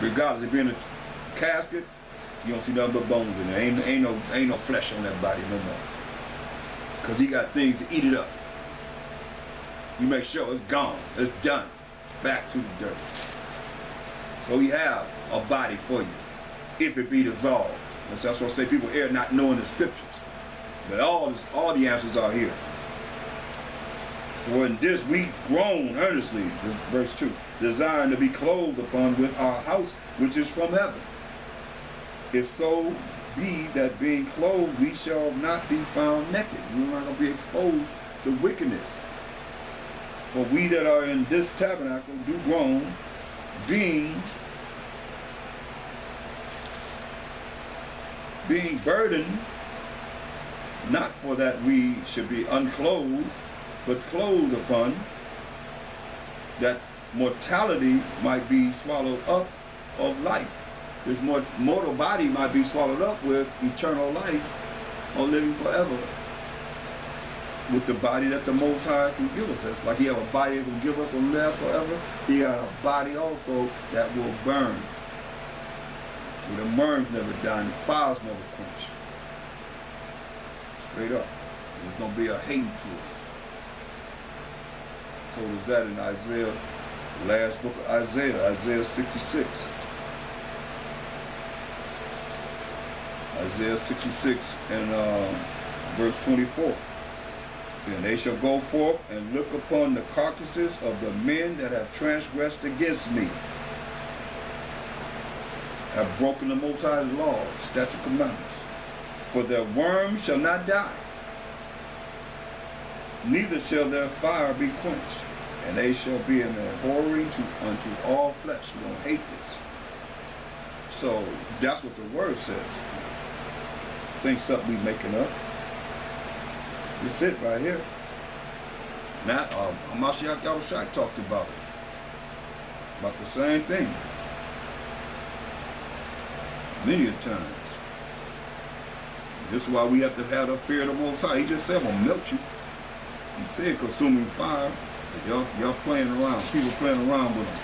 Regardless, if you're in a casket, you don't see nothing but bones in there. Ain't no flesh on that body no more. Cause he got things to eat it up. You make sure it's gone, it's done, back to the dirt. So he have a body for you, if it be dissolved. That's what I say. People err not knowing the scriptures, but all the answers are here. So in this we groan earnestly, this is verse 2, desiring to be clothed upon with our house which is from heaven. If so be that being clothed we shall not be found naked. We're not going to be exposed to wickedness. For we that are in this tabernacle do groan, being burdened, not for that we should be unclothed, but clothed upon, that mortality might be swallowed up of life. This mortal body might be swallowed up with eternal life, or living forever with the body that the Most High can give us. That's like he have a body that can give us and last forever. He has a body also that will burn, where the worms never die and the fires never quench. Straight up. And it's going to be a hating to us. Told us that in Isaiah, the last book of Isaiah, Isaiah 66. Isaiah 66 and verse 24. And they shall go forth and look upon the carcasses of the men that have transgressed against me, have broken the Most High's laws, statute, commandments. For their worm shall not die, neither shall their fire be quenched, and they shall be an abhorring unto all flesh. We don't hate this. So that's what the word says. It ain't something we making up. It's it right here. Now, Hamashiach Yahushua talked about it. About the same thing. Many a times. This is why we have to have the fear of the Most High. He just said, I'm going to melt you. He said consuming fire. Y'all playing around. People playing around with them.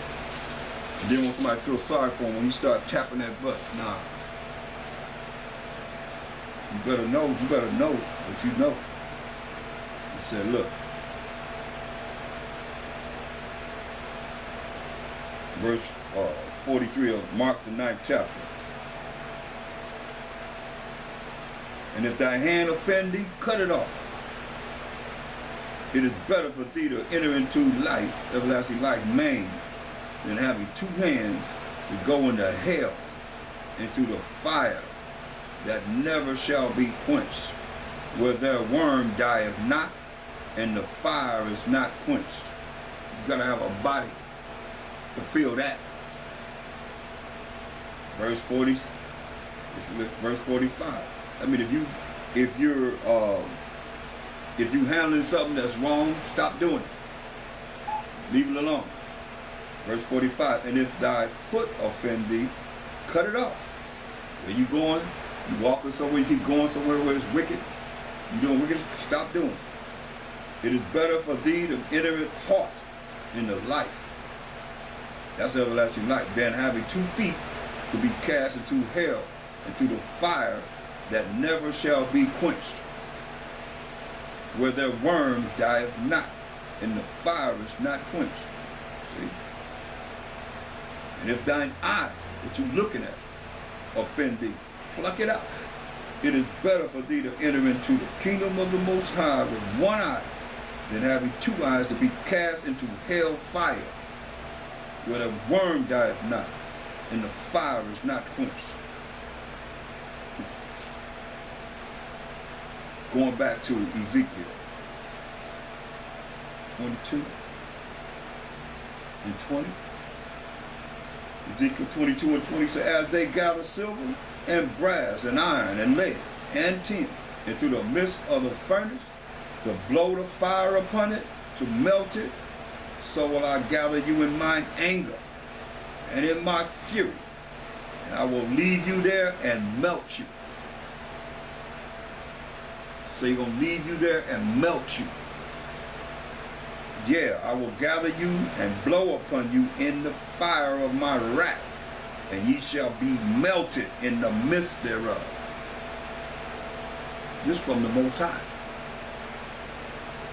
And then when somebody feels sorry for them, when you start tapping that butt, nah. You better know what you know. He said, look, verse 43 of Mark the 9th chapter. And if thy hand offend thee, cut it off. It is better for thee to enter into life, everlasting life, maimed, than having two hands to go into hell, into the fire that never shall be quenched, where their worm dieth not, and the fire is not quenched. You gotta have a body to feel that. Verse 40, it's verse 45. I mean, if you're handling something that's wrong, stop doing it. Leave it alone. Verse 45. And if thy foot offend thee, cut it off. Where you going? You walking somewhere? You keep going somewhere where it's wicked? You doing wicked? Stop doing it. It is better for thee to enter it hot into life. That's everlasting life. Than having 2 feet to be cast into hell, into the fire that never shall be quenched, where their worm dieth not, and the fire is not quenched. See? And if thine eye, that you looking at, offend thee, pluck it out. It is better for thee to enter into the kingdom of the Most High with 1 eye, than having 2 eyes to be cast into hell fire, where the worm dieth not, and the fire is not quenched. Going back to Ezekiel 22 and 20. Ezekiel 22 and 20 says, as they gather silver and brass and iron and lead and tin into the midst of the furnace, to blow the fire upon it, to melt it, so will I gather you in mine anger and in my fury, and I will leave you there and melt you. So he's going to leave you there and melt you. Yeah, I will gather you and blow upon you in the fire of my wrath, and ye shall be melted in the midst thereof. This from the Most High.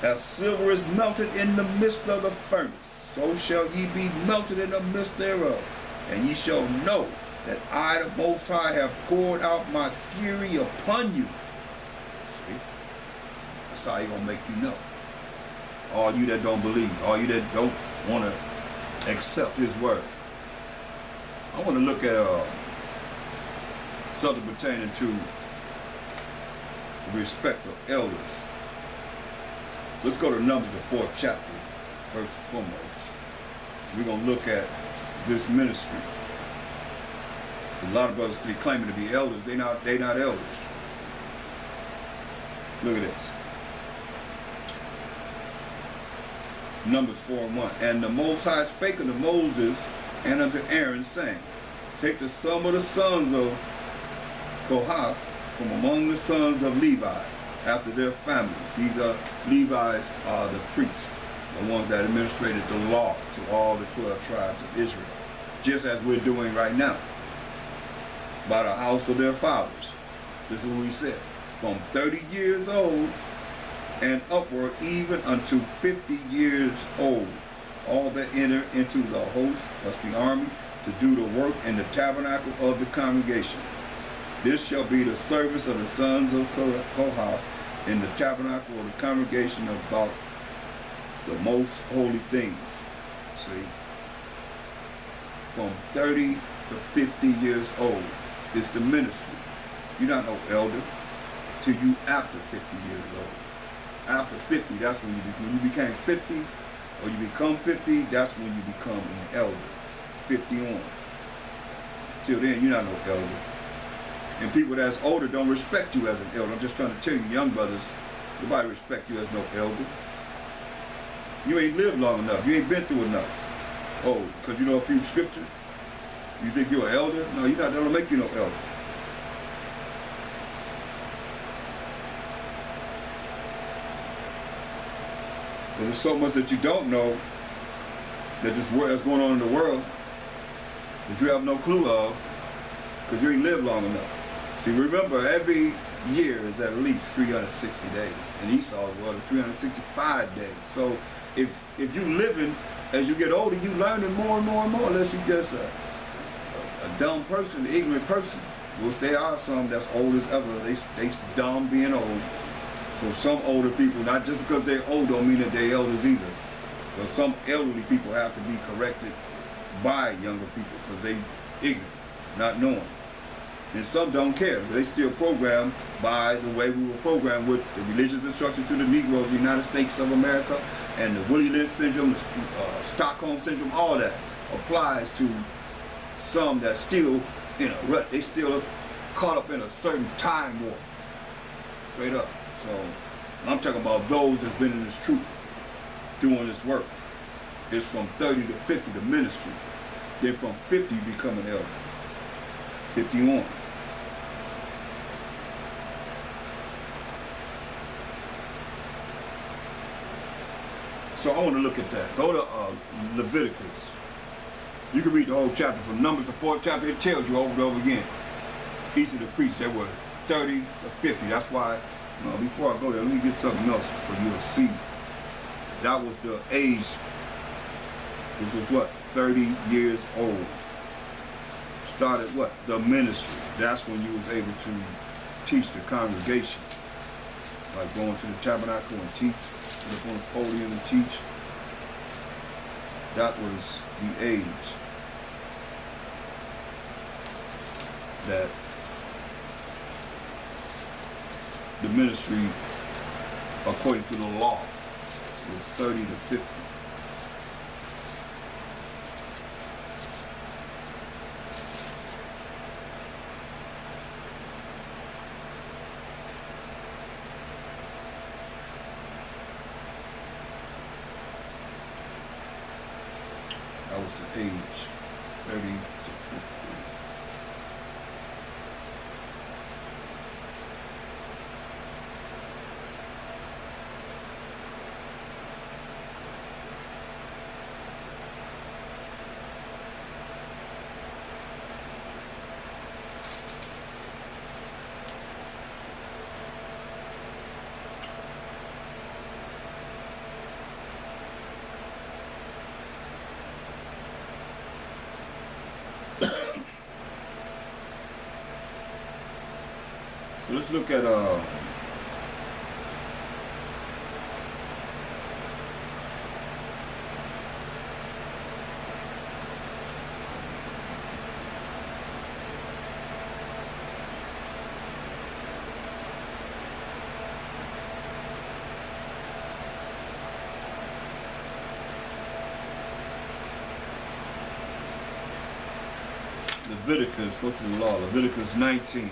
As silver is melted in the midst of the furnace, so shall ye be melted in the midst thereof. And ye shall know that I, the Most High, have poured out my fury upon you. See? That's how He gonna make you know. All you that don't believe, all you that don't want to accept His word. I want to look at something pertaining to the respect of elders. Let's go to Numbers, the 4th chapter, first and foremost. We're going to look at this ministry. A lot of brothers, they claiming to be elders. They not elders. Look at this. Numbers 4:1. And the Most High spake unto Moses and unto Aaron, saying, take the sum of the sons of Kohath from among the sons of Levi, after their families. These are Levi's are the priests, the ones that administrated the law to all the 12 tribes of Israel, just as we're doing right now, by the house of their fathers. This is what He said. From 30 years old and upward, even unto 50 years old, all that enter into the host, that's the army, to do the work in the tabernacle of the congregation. This shall be the service of the sons of Kohath in the tabernacle of the congregation about the most holy things. See? From 30 to 50 years old is the ministry. You're not no elder till you after 50 years old. After 50, that's when you became 50, or you become 50, that's when you become an elder. 50 on. Till then, you're not no elder. And people that's older don't respect you as an elder. I'm just trying to tell you, young brothers, nobody respect you as no elder. You ain't lived long enough. You ain't been through enough. Oh, because you know a few scriptures? You think you're an elder? No, you're not. That don't make you no elder. There's so much that you don't know that just what's going on in the world that you have no clue of because you ain't lived long enough. See, remember, every year is at least 360 days. And Esau's world is 365 days. So if you living, as you get older, you learning more and more and more, unless you just a dumb person, an ignorant person. Which there are some that's old as ever. They dumb being old. So some older people, not just because they're old don't mean that they're elders either. So some elderly people have to be corrected by younger people because they ignorant, not knowing. And some don't care. They still programmed by the way we were programmed with the religious instruction to the Negroes, the United States of America, and the Willie Lynch syndrome, the Stockholm syndrome, all that applies to some that still in a rut. They still caught up in a certain time warp. Straight up. So I'm talking about those that's been in this truth, doing this work. It's from 30 to 50, the ministry. Then from 50, you become an elder. 50 on. So I want to look at that. Go to Leviticus. You can read the whole chapter from Numbers, the 4th chapter. It tells you over and over again. Each of the priests, they were 30 to 50. That's why, before I go there, let me get something else so you'll see. That was the age, which was what? 30 years old. Started what? The ministry. That's when you was able to teach the congregation. Like going to the tabernacle and teach, get up on the podium and teach. That was the age that the ministry, according to the law, was 30 to 50. That was the age, 30 to 50. So let's look at Leviticus. Go to the law. Leviticus 19.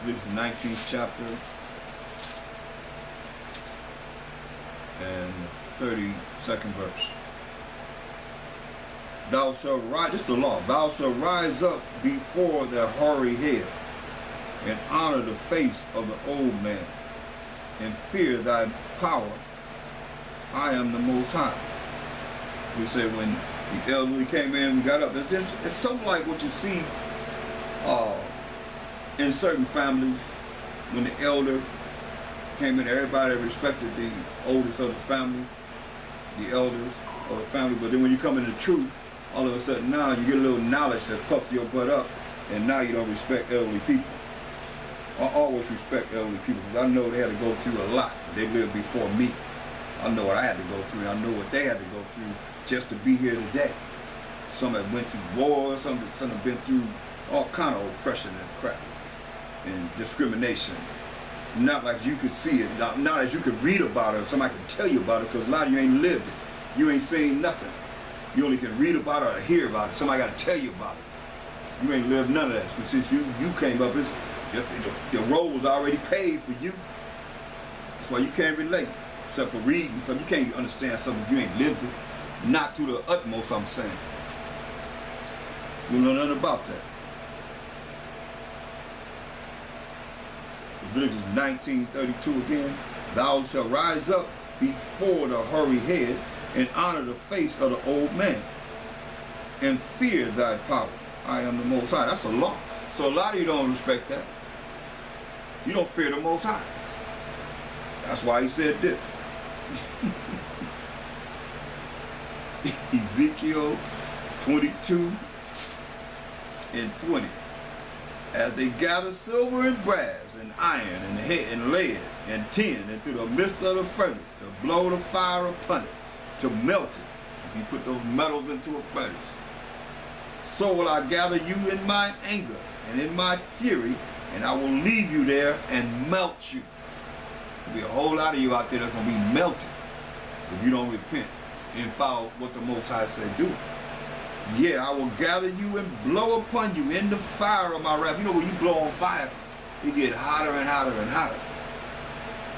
Leviticus 19th chapter and 32nd verse. Thou shalt rise, this is the law, thou shalt rise up before their hoary head and honor the face of the old man and fear thy power. I am the Most High. We said when the elderly came in, we got up. It's something like what you see in certain families when the elder came in. Everybody respected the oldest of the family, the elders of the family. But then when you come into truth, all of a sudden now you get a little knowledge that's puffed your butt up, and now you don't respect elderly people. I always respect elderly people because I know they had to go through a lot. They lived before me. I know what I had to go through, and I know what they had to go through just to be here today. Some have went through wars, some have been through all kind of oppression and crap and discrimination. Not like you could see it, not as you could read about it or somebody can tell you about it, because a lot of you ain't lived it. You ain't seen nothing. You only can read about it or hear about it. Somebody got to tell you about it. You ain't lived none of that. But since you came up, your role was already paid for you. That's why you can't relate. Except for reading something, you can't understand something you ain't lived it. Not to the utmost, I'm saying. You know nothing about that. Leviticus 19:32 again. Thou shalt rise up before the hoary head and honor the face of the old man and fear thy power. I am the Most High. That's a law. So a lot of you don't respect that. You don't fear the Most High. That's why he said this. Ezekiel 22 and 20. As they gather silver and brass and iron and lead and tin into the midst of the furnace to blow the fire upon it, to melt it. You put those metals into a furnace. So will I gather you in my anger and in my fury, and I will leave you there and melt you. There'll be a whole lot of you out there that's going to be melted if you don't repent and follow what the Most High said do. Yeah, I will gather you and blow upon you in the fire of my wrath. You know when you blow on fire, it get hotter and hotter and hotter.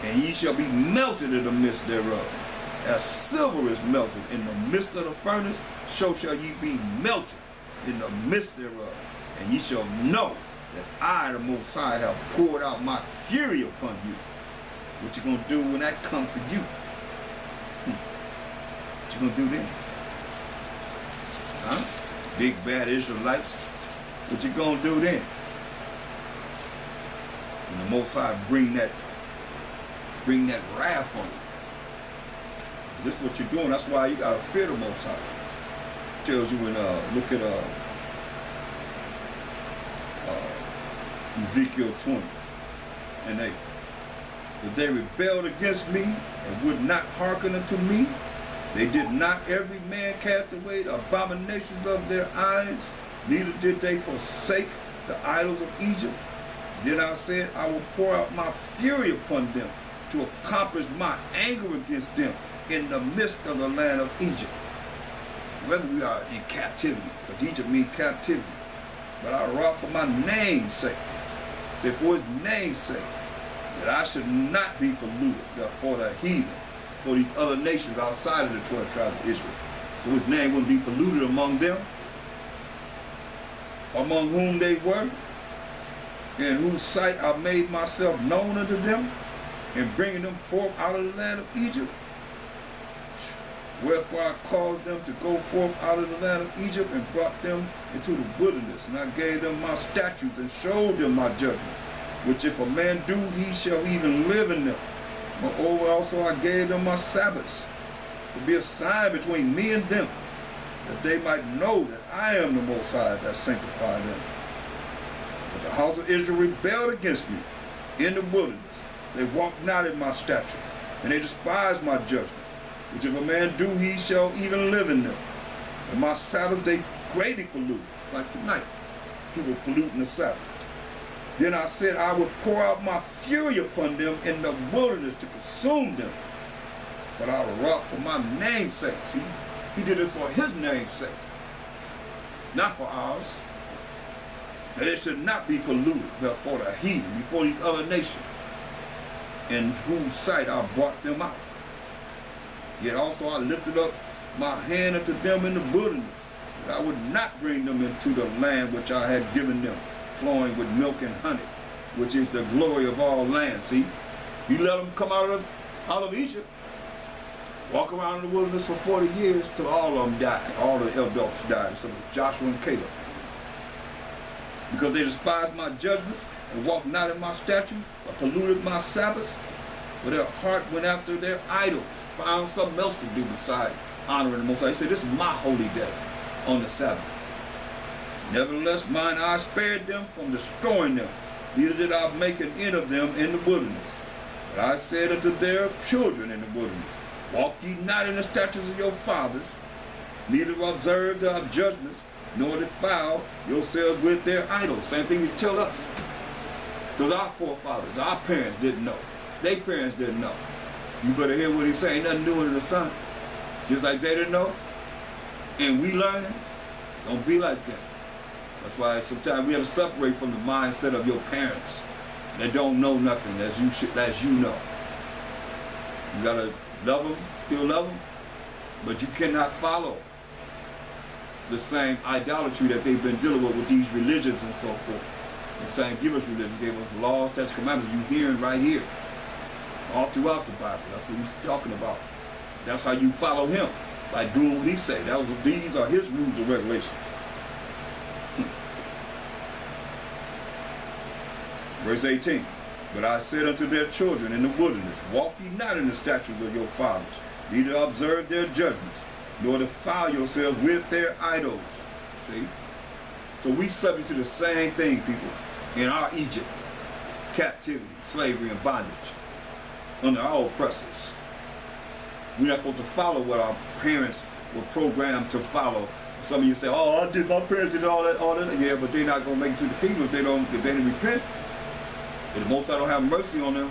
And ye shall be melted in the midst thereof. As silver is melted in the midst of the furnace, so shall ye be melted in the midst thereof. And ye shall know that I, the Most High, have poured out my fury upon you. What you gonna do when that comes for you? What you gonna do then? Huh? Big bad Israelites. What you gonna do then? When the Most High bring that wrath on you. This is what you're doing. That's why you gotta fear the Most High. It tells you when look at Ezekiel 20 and 8. But they rebelled against me and would not hearken unto me. They did not every man cast away the abominations of their eyes, neither did they forsake the idols of Egypt. Then I said, I will pour out my fury upon them to accomplish my anger against them in the midst of the land of Egypt. Whether we are in captivity, because Egypt means captivity, but I wrought for my name's sake. Say, for his name's sake, that I should not be polluted for the heathen, for these other nations outside of the 12 tribes of Israel. So his name wouldn't be polluted among them, among whom they were, in whose sight I made myself known unto them, and bringing them forth out of the land of Egypt. Wherefore I caused them to go forth out of the land of Egypt and brought them into the wilderness. And I gave them my statutes and showed them my judgments, which if a man do, he shall even live in them. Moreover also I gave them my Sabbaths, to be a sign between me and them, that they might know that I am the Most High that sanctify them. But the house of Israel rebelled against me in the wilderness. They walked not in my statutes, and they despised my judgments, which if a man do, he shall even live in them. And my Sabbath they greatly polluted, like tonight, people polluting the Sabbath. Then I said, I would pour out my fury upon them in the wilderness to consume them. But I will wrought for my name's sake. See, he did it for his name's sake, not for ours. That it should not be polluted before the heathen, before these other nations, in whose sight I brought them out. Yet also I lifted up my hand unto them in the wilderness, that I would not bring them into the land which I had given them, flowing with milk and honey, which is the glory of all lands. See, he let them come out of Egypt, walk around in the wilderness for 40 years till all of them died. All of the adults died, except for Joshua and Caleb. Because they despised my judgments and walked not in my statutes, but polluted my Sabbaths, but their heart went after their idols, found something else to do besides honoring the Most High. He said, this is my holy day on the Sabbath. Nevertheless, mine eye spared them from destroying them, neither did I make an end of them in the wilderness. But I said unto their children in the wilderness, walk ye not in the statutes of your fathers, neither observe their judgments, nor defile yourselves with their idols. Same thing you tell us. Because our forefathers, our parents didn't know. Their parents didn't know. You better hear what he's saying. Nothing new under the sun. Just like they didn't know. And we learning. Don't be like them. That's why sometimes we have to separate from the mindset of your parents that don't know nothing as you know. You gotta love them, still love them, but you cannot follow the same idolatry that they've been dealing with these religions and so forth. The same give us religion, gave us laws, statutes, commandments. You hearing right here, all throughout the Bible. That's what he's talking about. That's how you follow him, by doing what he say. These are his rules and regulations. Verse 18. But I said unto their children in the wilderness, walk ye not in the statutes of your fathers, neither observe their judgments, nor defile yourselves with their idols. See? So we subject to the same thing, people, in our Egypt. Captivity, slavery, and bondage. Under our oppressors. We're not supposed to follow what our parents were programmed to follow. Some of you say, oh, my parents did all that. Yeah, but they're not going to make it to the kingdom if they didn't repent. If the Most High don't have mercy on them,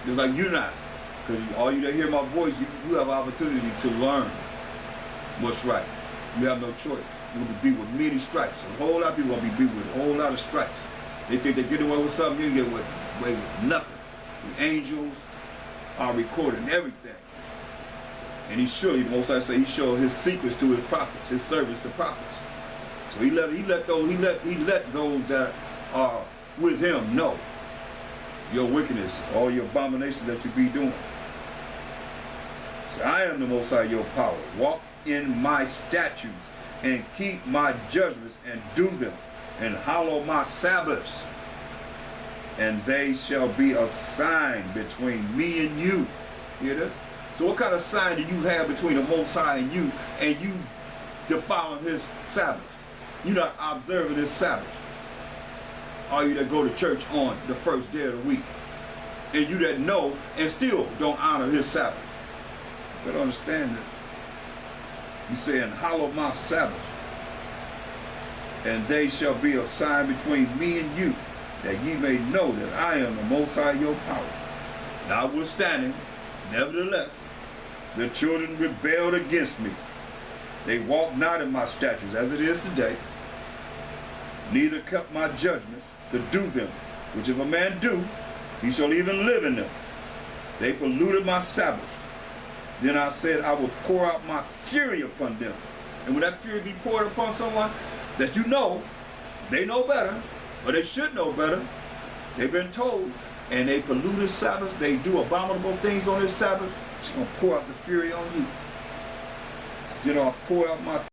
just like you're not. Because all you that hear my voice, you have opportunity to learn what's right. You have no choice. You're going to be with many stripes. A whole lot of people are going to be with a whole lot of stripes. They think they get away with something, you get away with nothing. The angels are recording everything. And the Most High say he showed his secrets to his prophets, his servants, the prophets. So he let those that are with him know your wickedness, all your abominations that you be doing. So I am the Most High your power. Walk in my statutes and keep my judgments and do them, and hallow my Sabbaths, and they shall be a sign between me and you. Hear this? So what kind of sign do you have between the Most High and you defiling his Sabbath? You're not observing his Sabbath. All you that go to church on the first day of the week, and you that know and still don't honor his Sabbath. You better understand this. He's saying, hallow my Sabbath, and they shall be a sign between me and you, that ye may know that I am the Most High your power. Notwithstanding, nevertheless, the children rebelled against me. They walked not in my statutes, as it is today, neither kept my judgments to do them, which if a man do, he shall even live in them. They polluted my Sabbath. Then I said, I will pour out my fury upon them. And when that fury be poured upon someone that you know, they know better, or they should know better, they've been told, and they pollute his Sabbath, they do abominable things on his Sabbath, she's going to pour out the fury on you. Then I'll pour out my